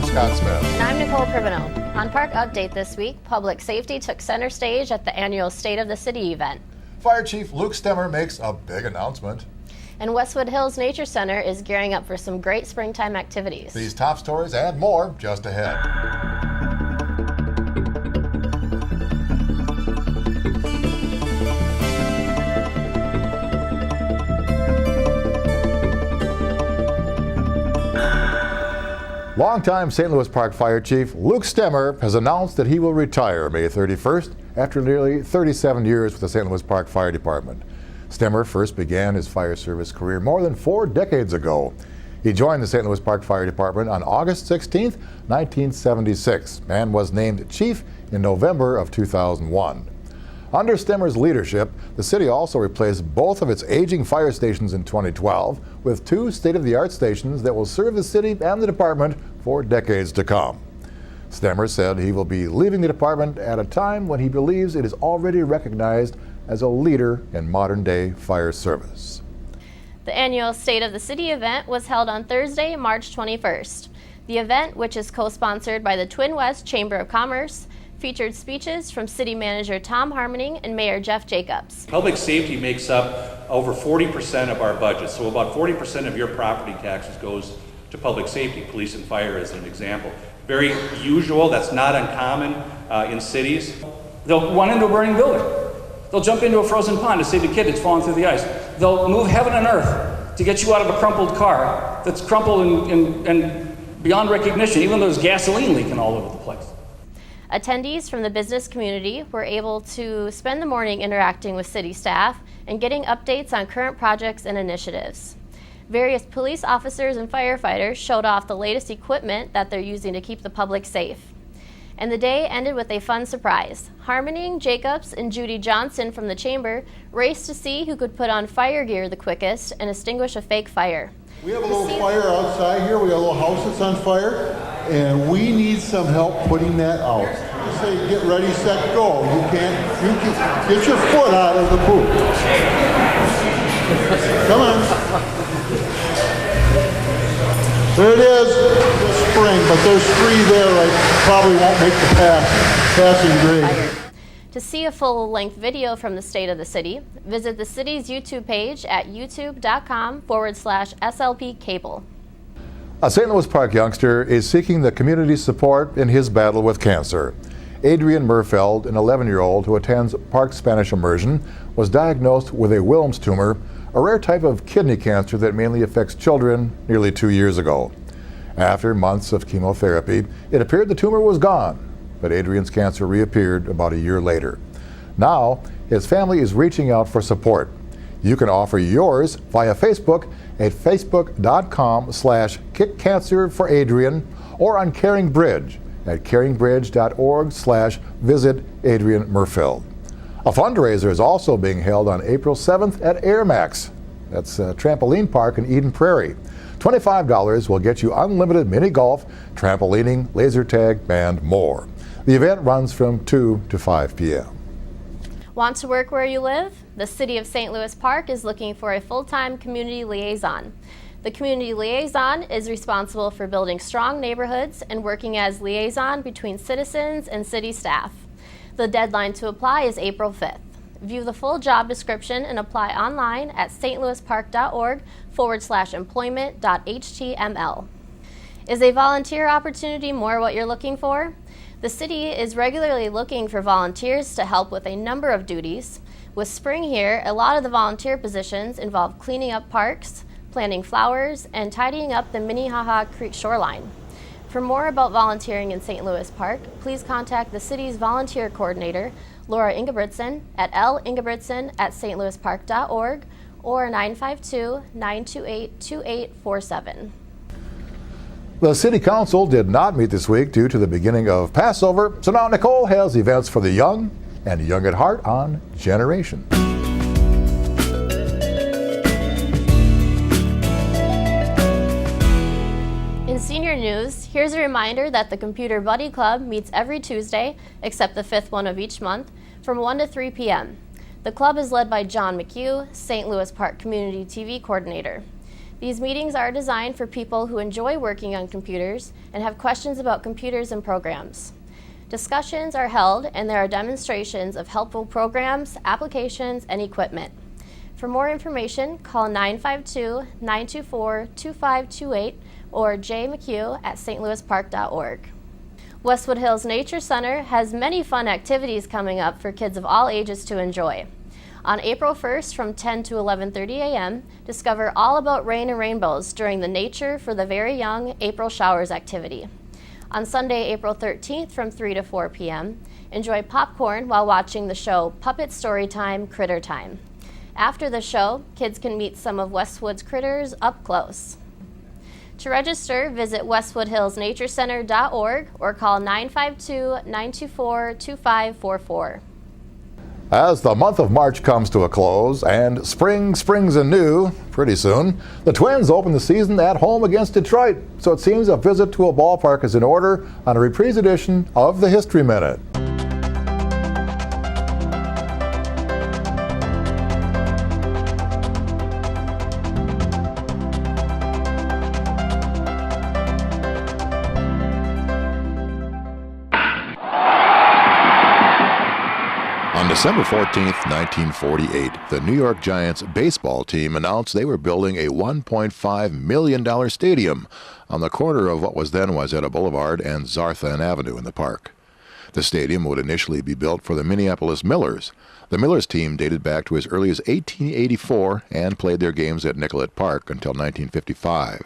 I'm Scott Smith. And I'm Nicole Privino. On Park Update this week, public safety took center stage at the annual State of the City event. Fire Chief Luke Stemmer makes a big announcement. And Westwood Hills Nature Center is gearing up for some great springtime activities. These top stories and more just ahead. Longtime St. Louis Park Fire Chief Luke Stemmer has announced that he will retire May 31st after nearly 37 years with the St. Louis Park Fire Department. Stemmer first began his fire service career more than 4 decades ago. He joined the St. Louis Park Fire Department on August 16, 1976, and was named chief in November of 2001. Under Stemmer's leadership, the city also replaced both of its aging fire stations in 2012 with 2 state-of-the-art stations that will serve the city and the department for decades to come. Stemmer said he will be leaving the department at a time when he believes it is already recognized as a leader in modern-day fire service. The annual State of the City event was held on Thursday, March 21st. The event, which is co-sponsored by the Twin West Chamber of Commerce, featured speeches from City Manager Tom Harmoning and Mayor Jeff Jacobs. Public safety makes up over 40% of our budget, so about 40% of your property taxes goes to public safety, police and fire as an example. Very usual, that's not uncommon in cities. They'll run into a burning building. They'll jump into a frozen pond to save a kid that's fallen through the ice. They'll move heaven and earth to get you out of a crumpled car that's crumpled and beyond recognition, even though there's gasoline leaking all over the place. Attendees from the business community were able to spend the morning interacting with city staff and getting updates on current projects and initiatives. Various police officers and firefighters showed off the latest equipment that they're using to keep the public safe. And the day ended with a fun surprise. Harmoning, Jacobs, and Judy Johnson from the chamber raced to see who could put on fire gear the quickest and extinguish a fake fire. We have a little fire outside here. We got a little house that's on fire, and we need some help putting that out. You say, get ready, set, go. You can get your foot out of the poop. Come on. There it is, this spring, but there's 3 there. I probably won't make the passing grade. To see a full-length video from the State of the City, visit the city's YouTube page at youtube.com/SLP Cable. A St. Louis Park youngster is seeking the community's support in his battle with cancer. Adrian Murfeld, an 11-year-old who attends Park Spanish Immersion, was diagnosed with a Wilms tumor, a rare type of kidney cancer that mainly affects children, nearly 2 years ago. After months of chemotherapy, it appeared the tumor was gone, but Adrian's cancer reappeared about a year later. Now, his family is reaching out for support. You can offer yours via Facebook at facebook.com/kickcancerforadrian or on Caring Bridge at caringbridge.org/visit Adrian Murfeld. A fundraiser is also being held on April 7th at Air Max. That's a trampoline park in Eden Prairie. $25 will get you unlimited mini golf, trampolining, laser tag, and more. The event runs from 2 to 5 p.m. Want to work where you live? The City of St. Louis Park is looking for a full-time community liaison. The community liaison is responsible for building strong neighborhoods and working as liaison between citizens and city staff. The deadline to apply is April 5th. View the full job description and apply online at stlouispark.org/employment.html. Is a volunteer opportunity more what you're looking for? The city is regularly looking for volunteers to help with a number of duties. With spring here, a lot of the volunteer positions involve cleaning up parks, planting flowers, and tidying up the Minnehaha Creek shoreline. For more about volunteering in St. Louis Park, please contact the city's volunteer coordinator, Laura Ingebrigtsen, at lingebrigtsen@stlouispark.org or 952-928-2847. The City Council did not meet this week due to the beginning of Passover, so now Nicole has events for the young and young at heart on Generation. In senior news, here's a reminder that the Computer Buddy Club meets every Tuesday, except the 5th one of each month, from 1 to 3 p.m. The club is led by John McHugh, St. Louis Park Community TV Coordinator. These meetings are designed for people who enjoy working on computers and have questions about computers and programs. Discussions are held and there are demonstrations of helpful programs, applications, and equipment. For more information, call 952-924-2528 or jmchugh@stlouispark.org. Westwood Hills Nature Center has many fun activities coming up for kids of all ages to enjoy. On April 1st from 10 to 11:30 a.m., discover all about rain and rainbows during the Nature for the Very Young April Showers activity. On Sunday, April 13th from 3 to 4 p.m., enjoy popcorn while watching the show Puppet Storytime Critter Time. After the show, kids can meet some of Westwood's critters up close. To register, visit westwoodhillsnaturecenter.org or call 952-924-2544. As the month of March comes to a close and spring springs anew pretty soon, the Twins open the season at home against Detroit. So it seems a visit to a ballpark is in order on a reprise edition of the History Minute. On December 14, 1948, the New York Giants baseball team announced they were building a $1.5 million stadium on the corner of what was then Wayzata Boulevard and Zarthan Avenue in the park. The stadium would initially be built for the Minneapolis Millers. The Millers team dated back to as early as 1884 and played their games at Nicollet Park until 1955.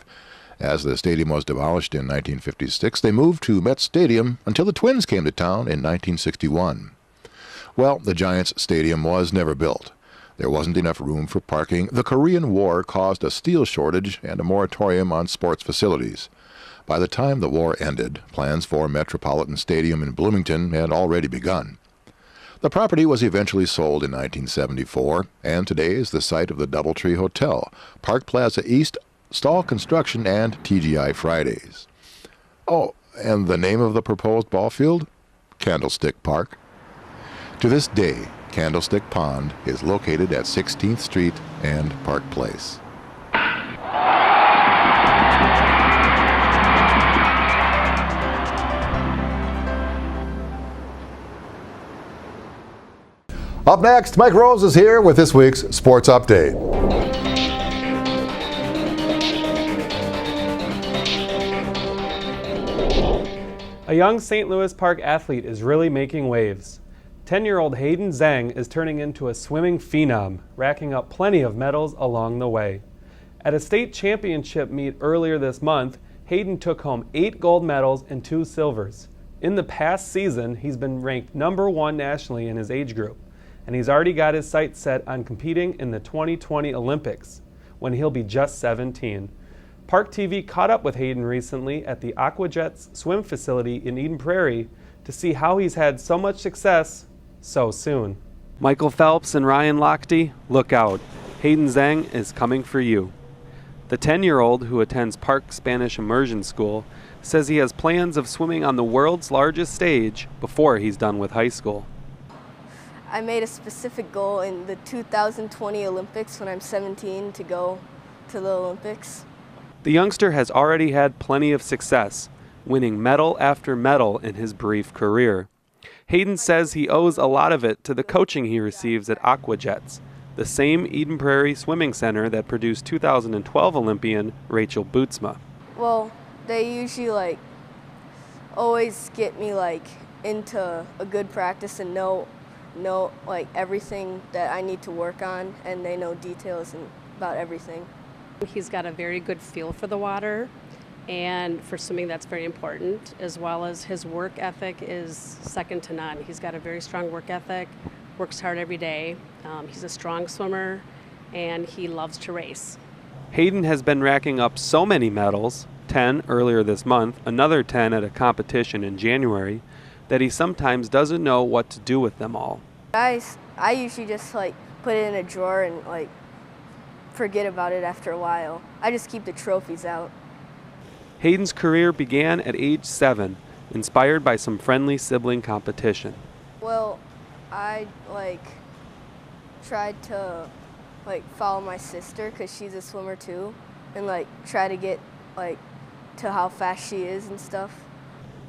As the stadium was demolished in 1956, they moved to Met Stadium until the Twins came to town in 1961. Well, the Giants' stadium was never built. There wasn't enough room for parking. The Korean War caused a steel shortage and a moratorium on sports facilities. By the time the war ended, plans for Metropolitan Stadium in Bloomington had already begun. The property was eventually sold in 1974, and today is the site of the DoubleTree Hotel, Park Plaza East, Stall Construction, and TGI Fridays. Oh, and the name of the proposed ball field? Candlestick Park. To this day, Candlestick Pond is located at 16th Street and Park Place. Up next, Mike Rose is here with this week's Sports Update. A young St. Louis Park athlete is really making waves. 10-year-old Hayden Zhang is turning into a swimming phenom, racking up plenty of medals along the way. At a state championship meet earlier this month, Hayden took home 8 gold medals and 2 silvers. In the past season, he's been ranked #1 nationally in his age group, and he's already got his sights set on competing in the 2020 Olympics, when he'll be just 17. Park TV caught up with Hayden recently at the Aquajets swim facility in Eden Prairie to see how he's had so much success so soon. Michael Phelps and Ryan Lochte, look out. Hayden Zhang is coming for you. The 10-year-old, who attends Park Spanish Immersion School, says he has plans of swimming on the world's largest stage before he's done with high school. I made a specific goal in the 2020 Olympics when I'm 17 to go to the Olympics. The youngster has already had plenty of success, winning medal after medal in his brief career. Hayden says he owes a lot of it to the coaching he receives at Aquajets, the same Eden Prairie swimming center that produced 2012 Olympian Rachel Bootsma. Well, they usually always get me into a good practice and know everything that I need to work on, and they know details about everything. He's got a very good feel for the water, and for swimming that's very important, as well as his work ethic is second to none. He's got a very strong work ethic, works hard every day. He's a strong swimmer, and he loves to race. Hayden has been racking up so many medals, 10 earlier this month, another 10 at a competition in January, that he sometimes doesn't know what to do with them all. I usually just put it in a drawer and forget about it after a while. I just keep the trophies out. Hayden's career began at age 7, inspired by some friendly sibling competition. Well, I tried to follow my sister because she's a swimmer too, and like try to get like to how fast she is and stuff.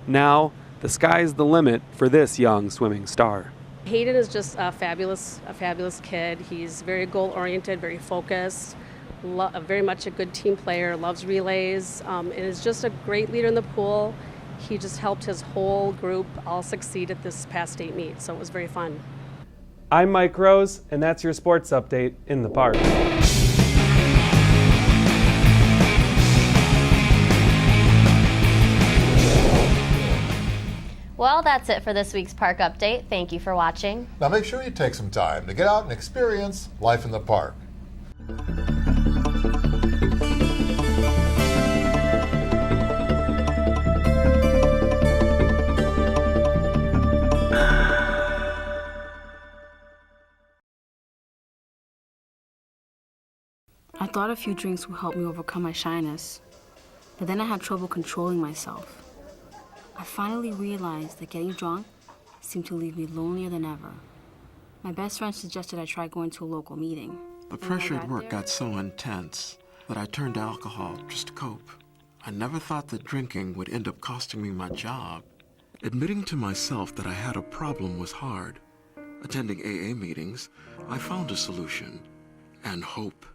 Now, the sky's the limit for this young swimming star. Hayden is just a fabulous kid. He's very goal-oriented, very focused, very much a good team player, loves relays, and is just a great leader in the pool. He just helped his whole group all succeed at this past state meet, so it was very fun. I'm Mike Rose, and that's your sports update in the park. Well, that's it for this week's park update. Thank you for watching. Now make sure you take some time to get out and experience life in the park. I thought a few drinks would help me overcome my shyness, but then I had trouble controlling myself. I finally realized that getting drunk seemed to leave me lonelier than ever. My best friend suggested I try going to a local meeting. The pressure at work got so intense that I turned to alcohol just to cope. I never thought that drinking would end up costing me my job. Admitting to myself that I had a problem was hard. Attending AA meetings, I found a solution and hope.